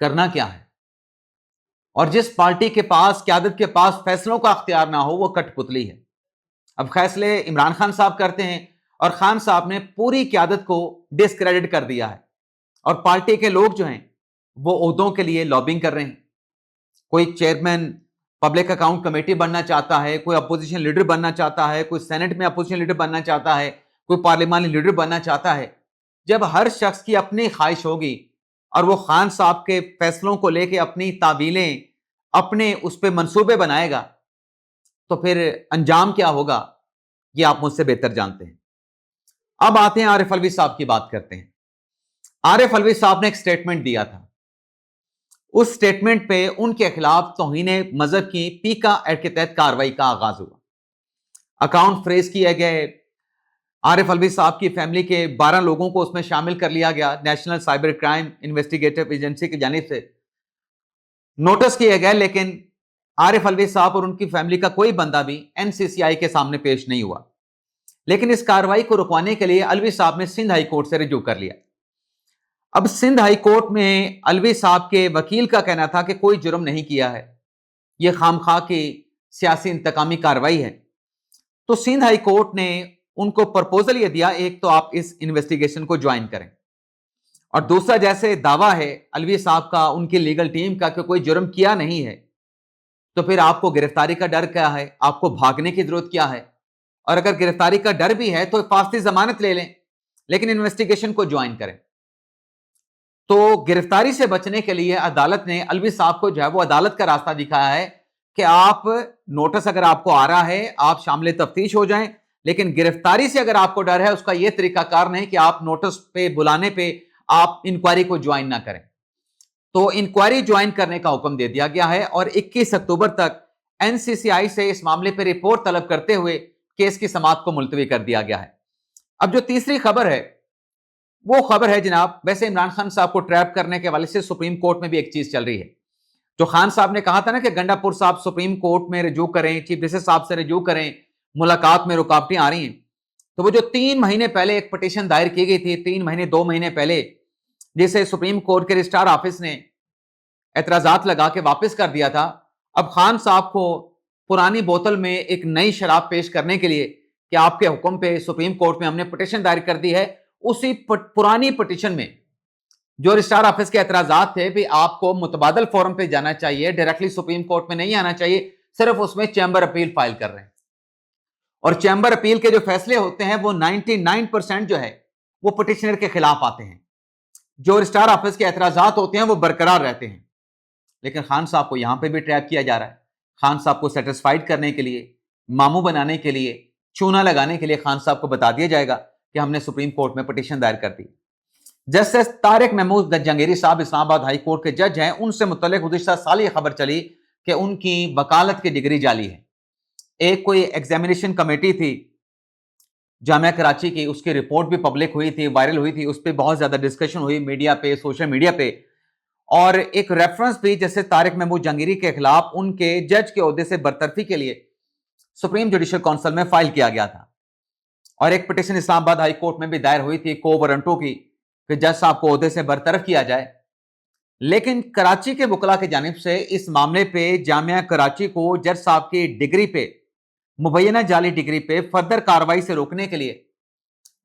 کرنا کیا ہے. اور جس پارٹی کے پاس، قیادت کے پاس فیصلوں کا اختیار نہ ہو وہ کٹ پتلی ہے. اب فیصلے عمران خان صاحب کرتے ہیں اور خان صاحب نے پوری قیادت کو ڈسکریڈٹ کر دیا ہے، اور پارٹی کے لوگ جو ہیں وہ عہدوں کے لیے لابنگ کر رہے ہیں. کوئی چیئرمین پبلک اکاؤنٹ کمیٹی بننا چاہتا ہے، کوئی اپوزیشن لیڈر بننا چاہتا ہے، کوئی سینٹ میں اپوزیشن لیڈر بننا چاہتا ہے، کوئی پارلیمانی لیڈر بننا چاہتا ہے. جب ہر شخص کی اپنی خواہش ہوگی اور وہ خان صاحب کے فیصلوں کو لے کے اپنی تعویلیں، اپنے اس پہ منصوبے بنائے گا، تو پھر انجام کیا ہوگا یہ آپ مجھ سے بہتر جانتے ہیں. اب آتے ہیں عارف علوی صاحب کی بات کرتے ہیں. عارف علوی صاحب نے ایک سٹیٹمنٹ دیا تھا. اس سٹیٹمنٹ پہ ان کے خلاف توہین مذہب کی پیکا ایکٹ کے تحت کارروائی کا آغاز ہوا. اکاؤنٹ فریز کیے گئے. عارف علوی صاحب کی فیملی کے 12 لوگوں کو اس میں شامل کر لیا گیا. National cyber crime investigative agency کی جانب سے نوٹس کیے گئے، لیکن عارف علوی صاحب اور ان کی فیملی کا کوئی بندہ بھی NCCI کے سامنے پیش نہیں ہوا. لیکن اس کارروائی کو رکوانے کے لیے علوی صاحب نے سندھ ہائی کورٹ سے رجوع کر لیا. اب سندھ ہائی کورٹ میں علوی صاحب کے وکیل کا کہنا تھا کہ کوئی جرم نہیں کیا ہے، یہ خامخواہ کی سیاسی انتقامی کارروائی ہے. تو سندھ ہائی کورٹ نے ان کو پرپوزل یہ دیا، ایک تو آپ اس انویسٹیگیشن کو جوائن کریں، اور دوسرا جیسے دعویٰ ہے علوی صاحب کا، ان کی لیگل ٹیم کا، کہ کوئی جرم کیا نہیں ہے، تو پھر آپ کو گرفتاری کا ڈر کیا ہے، آپ کو بھاگنے کی ضرورت کیا ہے؟ اور اگر گرفتاری کا ڈر بھی ہے تو حفاظتی ضمانت لے لیں، لیکن انویسٹیگیشن کو جوائن کریں. تو گرفتاری سے بچنے کے لیے عدالت نے علوی صاحب کو جو ہے وہ عدالت کا راستہ دکھایا ہے کہ آپ نوٹس اگر آپ کو آ رہا ہے آپ شامل تفتیش ہو جائیں، لیکن گرفتاری سے اگر آپ کو ڈر ہے اس کا یہ طریقہ کار نہیں کہ آپ نوٹس پہ بلانے پہ آپ انکوائری کو جوائن نہ کریں. تو انکوائری جوائن کرنے کا حکم دے دیا گیا ہے، اور 21 اکتوبر تک NCCI سے اس معاملے پہ رپورٹ طلب کرتے ہوئے کیس کی سماعت کو ملتوی کر دیا گیا ہے. اب جو تیسری خبر ہے وہ خبر ہے جناب، ویسے عمران خان صاحب کو ٹریپ کرنے کے حوالے سے سپریم کورٹ میں بھی ایک چیز چل رہی ہے. جو خان صاحب نے کہا تھا نا کہ گنڈا پور صاحب سپریم کورٹ میں رجوع کریں، چیف جسٹس صاحب سے رجوع کریں، ملاقات میں رکاوٹیں آ رہی ہیں. تو وہ جو 3 مہینے پہلے ایک پٹیشن دائر کی گئی تھی، 3 مہینے 2 مہینے پہلے، جسے سپریم کورٹ کے رجسٹرار آفس نے اعتراضات لگا کے واپس کر دیا تھا، اب خان صاحب کو پرانی بوتل میں ایک نئی شراب پیش کرنے کے لیے کہ آپ کے حکم پہ سپریم کورٹ میں ہم نے پٹیشن دائر کر دی ہے، اسی پرانی پٹیشن میں جو رجسٹرار آفس کے اعتراضات تھے بھی آپ کو متبادل فورم پہ جانا چاہیے، ڈائریکٹلی سپریم کورٹ میں نہیں آنا چاہیے، صرف اس میں چیمبر اپیل فائل کر رہے ہیں. اور چیمبر اپیل کے جو فیصلے ہوتے ہیں وہ 99% جو ہے وہ پٹیشنر کے خلاف آتے ہیں، جو رجسٹرار آفس کے اعتراضات ہوتے ہیں وہ برقرار رہتے ہیں. لیکن خان صاحب کو یہاں پہ بھی ٹریپ کیا جا رہا ہے. خان صاحب کو سیٹسفائیڈ کرنے کے لیے، ماموں بنانے کے لیے، چونا لگانے کے لیے خان صاحب کو بتا دیا جائے گا کہ ہم نے سپریم کورٹ میں پٹیشن دائر کر دی. جسٹس طارق محمود جنگیری صاحب اسلام آباد ہائی کورٹ کے جج ہیں، ان سے متعلق گزشتہ سال یہ خبر چلی کہ ان کی وکالت کی ڈگری جعلی ہے. ایک کوئی ایگزامینیشن کمیٹی تھی جامعہ کراچی کی، اس کی رپورٹ بھی پبلک ہوئی تھی، وائرل ہوئی تھی، اس پہ بہت زیادہ ڈسکشن ہوئی میڈیا پہ، سوشل میڈیا پہ، اور ایک ریفرنس بھی جیسے طارق محمود جنگیری کے خلاف ان کے جج کے عہدے سے برطرفی کے لیے سپریم جوڈیشل کونسل میں فائل کیا گیا تھا. اور ایک پٹیشن اسلام آباد ہائی کورٹ میں بھی دائر ہوئی تھی کو وارنٹوں کی کہ جج صاحب کو عہدے سے برطرف کیا جائے. لیکن کراچی کے وکلاء کی جانب سے اس معاملے پہ جامعہ کراچی کو جج صاحب کی ڈگری پہ، مبینہ جعلی ڈگری پہ فردر کارروائی سے روکنے کے لیے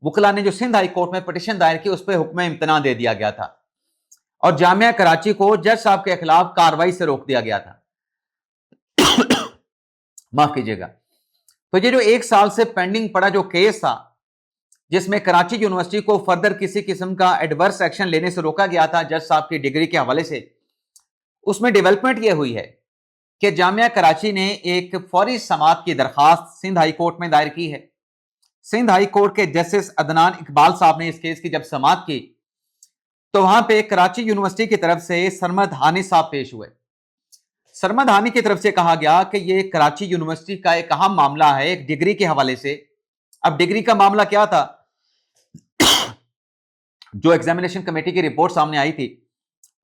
وکلاء نے جو سندھ ہائی کورٹ میں پٹیشن دائر کی اس پہ حکم امتناع دے دیا گیا تھا، اور جامعہ کراچی کو جج صاحب کے خلاف کارروائی سے روک دیا گیا تھا. معاف کیجیے گا. تو یہ جو 1 سال سے پینڈنگ پڑا جو کیس تھا، جس میں کراچی یونیورسٹی کو فردر کسی قسم کا ایڈورس ایکشن لینے سے روکا گیا تھا جج صاحب کی ڈگری کے حوالے سے، اس میں ڈیولپمنٹ یہ ہوئی ہے کہ جامعہ کراچی نے ایک فوری سماعت کی درخواست سندھ ہائی کورٹ میں دائر کی ہے. سندھ ہائی کورٹ کے جسٹس عدنان اقبال صاحب نے اس کیس کی جب سماعت کی تو وہاں پہ کراچی یونیورسٹی کی طرف سے سرمد ہانی صاحب پیش ہوئے. سرمد ہانی کی طرف سے کہا گیا کہ یہ کراچی یونیورسٹی کا ایک اہم معاملہ ہے ایک ڈگری کے حوالے سے. اب ڈگری کا معاملہ کیا تھا؟ جو ایگزامینیشن کمیٹی کی رپورٹ سامنے آئی تھی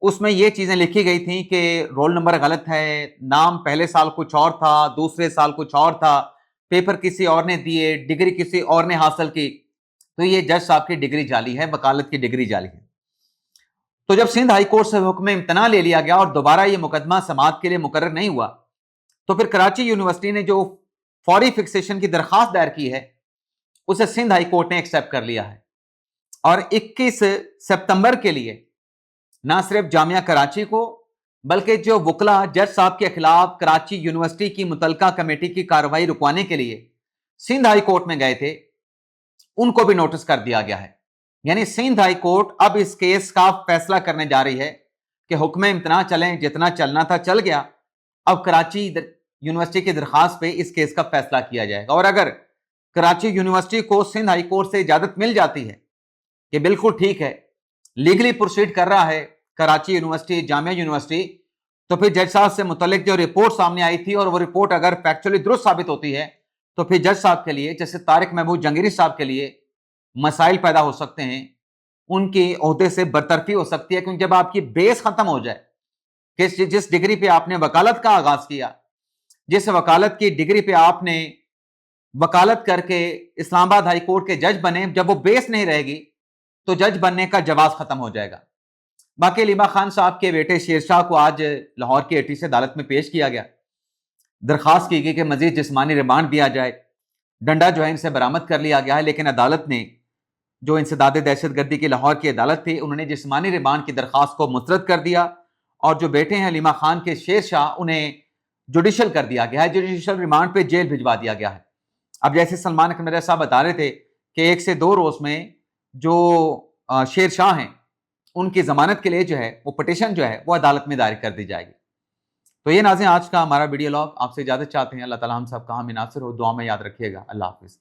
اس میں یہ چیزیں لکھی گئی تھیں کہ رول نمبر غلط ہے، نام پہلے سال کچھ اور تھا، دوسرے سال کچھ اور تھا، پیپر کسی اور نے دیے، ڈگری کسی اور نے حاصل کی. تو یہ جج صاحب کی ڈگری جعلی ہے، وکالت کی ڈگری جعلی ہے. تو جب سندھ ہائی کورٹ سے حکم امتناع لے لیا گیا اور دوبارہ یہ مقدمہ سماعت کے لیے مقرر نہیں ہوا تو پھر کراچی یونیورسٹی نے جو فوری فکسیشن کی درخواست دائر کی ہے اسے سندھ ہائی کورٹ نے ایکسیپٹ کر لیا ہے اور 21 ستمبر کے لیے نہ صرف جامعہ کراچی کو بلکہ جو وکلا جج صاحب کے خلاف کراچی یونیورسٹی کی متعلقہ کمیٹی کی کارروائی رکوانے کے لیے سندھ ہائی کورٹ میں گئے تھے ان کو بھی نوٹس کر دیا گیا ہے. یعنی سندھ ہائی کورٹ اب اس کیس کا فیصلہ کرنے جا رہی ہے کہ حکم امتناع چلیں، جتنا چلنا تھا چل گیا، اب کراچی یونیورسٹی کی درخواست پہ اس کیس کا فیصلہ کیا جائے گا. اور اگر کراچی یونیورسٹی کو سندھ ہائی کورٹ سے اجازت مل جاتی ہے کہ بالکل ٹھیک ہے، لیگلی پروسیڈ کر رہا ہے کراچی یونیورسٹی، جامعہ یونیورسٹی، تو پھر جج صاحب سے متعلق جو رپورٹ سامنے آئی تھی اور وہ رپورٹ اگر فیکچولی درست ثابت ہوتی ہے تو پھر جج صاحب کے لیے، جیسے طارق محمود جنگیری صاحب کے لیے مسائل پیدا ہو سکتے ہیں، ان کی عہدے سے برطرفی ہو سکتی ہے. کیونکہ جب آپ کی بیس ختم ہو جائے کہ جس ڈگری پہ آپ نے وکالت کا آغاز کیا، جس وکالت کی ڈگری پہ آپ نے وکالت کر کے اسلام آباد ہائی کورٹ کے جج بنے، جب وہ بیس نہیں رہے گی تو جج بننے کا جواز ختم ہو جائے گا. باقی علیمہ خان صاحب کے بیٹے شیر شاہ کو آج لاہور کی ATC عدالت میں پیش کیا گیا. درخواست کی گئی کہ مزید جسمانی ریمانڈ دیا جائے. ڈنڈا جو ہے ان سے برآمد کر لیا گیا ہے، لیکن عدالت نے، جو انسداد دہشت گردی کی لاہور کی عدالت تھی، انہوں نے جسمانی ریمانڈ کی درخواست کو مسترد کر دیا اور جو بیٹے ہیں علیمہ خان کے شیر شاہ، انہیں جوڈیشل کر دیا گیا ہے، جوڈیشل ریمانڈ پہ جیل بھجوا دیا گیا ہے. اب جیسے سلمان اکمل رضا صاحب بتا رہے تھے کہ 1 سے 2 روز میں جو شیر شاہ ہیں ان کی ضمانت کے لیے جو ہے وہ پٹیشن جو ہے وہ عدالت میں دائر کر دی جائے گی. تو یہ ناظرین آج کا ہمارا ویڈیو لاگ. آپ سے اجازت چاہتے ہیں. اللہ تعالیٰ ہم سب کا حامی ناصر ہو. دعا میں یاد رکھیے گا. اللہ حافظ.